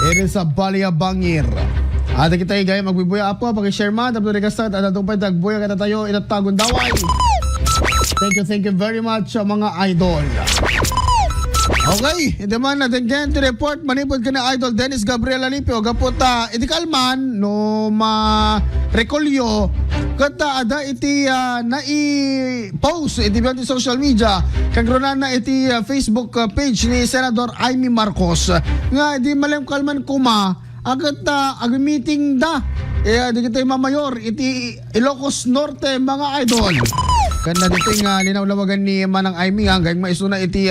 Iri sa Balya Bangir. At kita gaya magbibuya apo pag-share man tapos rekastat at atupay tagbuya kata tayo inatagon daway. Thank you very much mga idol. Okay, ito man natin dyan to report manipod ka na idol Dennis Gabriel Alipio gaputa iti kalman no ma-rekolyo kata ada iti na-i-post iti biyan ti social media kagronan na iti Facebook page ni Senador Amy Marcos nga di malam kalman kuma agat ag-meeting da di kita mamayor iti Ilocos Norte mga idol. Kanda dito yung linawlawagan ni Manang Amy hanggang maisuna iti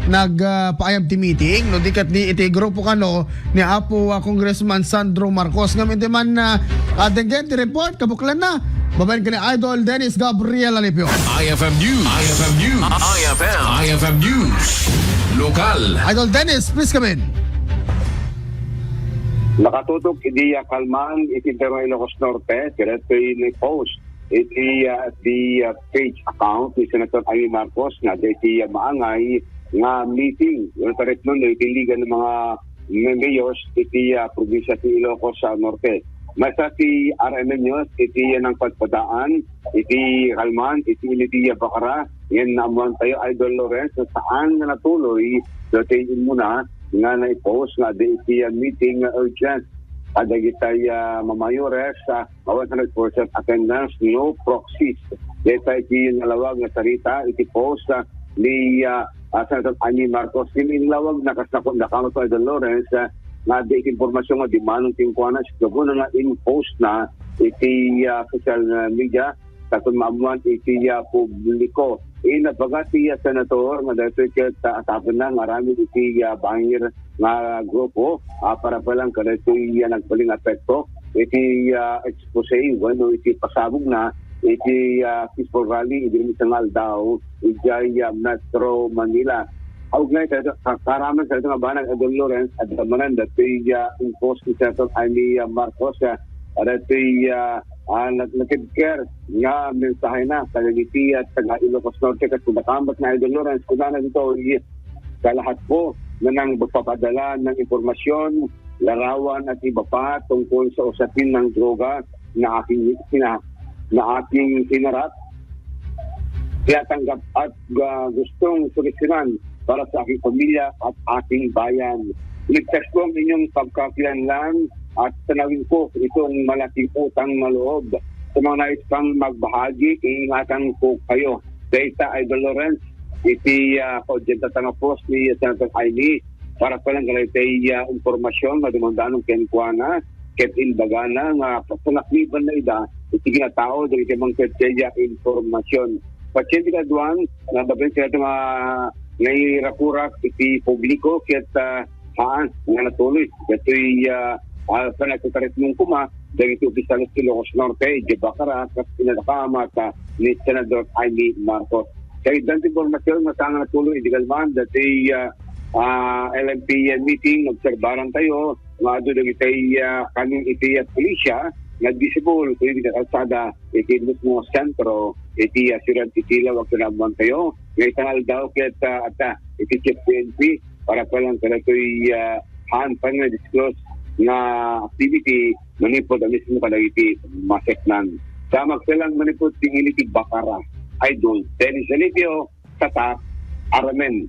nagpaayam ti meeting. No, dikat di iti grupo kano ni Apo Congressman Sandro Marcos. Ngam iti man denggen ti report, kabuklan na. Babayin ka ni Idol Dennis Gabriel Alipio. IFM News. IFM News. IFM News. Lokal. Idol Dennis, please come in. Nakatutok iti kalman iti Pero Ilocos Norte. Kaya ito yung post. Iti the page account ni Senator Amy Marcos nga iti maangay nga meeting yung tarit nun iti liga ng mga mayors iti probinsya ti Ilocos sa Norte. Masa ti RMN News iti ng pagpadaan iti kalman iti Bacara yan naman tayo Idol Lawrence saan na natuloy dati muna nga na-post nga iti meeting urgent ada kita mamayores sa 100% attendance no proxies. Dito iti nalawag na sarita iti post ni Senator Amy Marcos inilawag na kasnakot na kamot sa Idol Lawrence na di informasyon nga di manong tingkuanan sa na in-post na iti social media katong maamuan iti publiko. Napagati Senator nga dito atapon na marami iti Bangir nga grupo para palang kada ito nagbaling apekto iti expose bueno iti pasabog na iti peaceful rally iti misangal daw iti Metro Manila. Augnay tayo karaman sa ito nga banang Idol Lawrence at damanan dito impose ni Senator Amy Marcos at ito nakikare nga mensahe na sa Lagiti at taga Ilocos Norte kasi nakakambat na Idol Lawrence kung na dito sa lahat po na nang magpapadala ng impormasyon, larawan at iba pa tungkol sa usapin ng droga na aking sinarap. Tiyatanggap at gustong solusyonan para sa aking pamilya at aking bayan. Ligtas ko ang inyong pagkakilanlan at tanawin ko itong malaking utang na loob. Sa mga nais pang magbahagi, iingatan ko kayo. Data Idol Lawrence, iti audience at ang post ni Senator Amy para palang galatay informasyon na dumandanong kenkwana, ketin bagana, nga pasanakliban na ida, iti ginatao, dito mga ketya informasyon. Pasyente ka duwan, nababin sila ito ngairakurak iti publiko, ket haan, nga natuloy. Ito'y panagkakarit mong kuma, dahil ito opisalis ti Ilocos Norte, Bacara, at pinakakamat ni Senador Amy Marcos. Kaya dante informasyon na saan natuloy idigalman dati LMP meeting obserbaran tayo nga doon iti kaning iti at pulisya nag-visible kung hindi kalsada iti mismo sentro iti asiran titila wag naman tayo ngayon tangal daw kaya iti Chief PNP para palang kaya ito'y haan pa nga disclose na activity manipod ang mismo kada iti maseknan. Sa magsalang manipod tingin iti Bacara. Idol Dennis Alipio, Tatak, Aramen.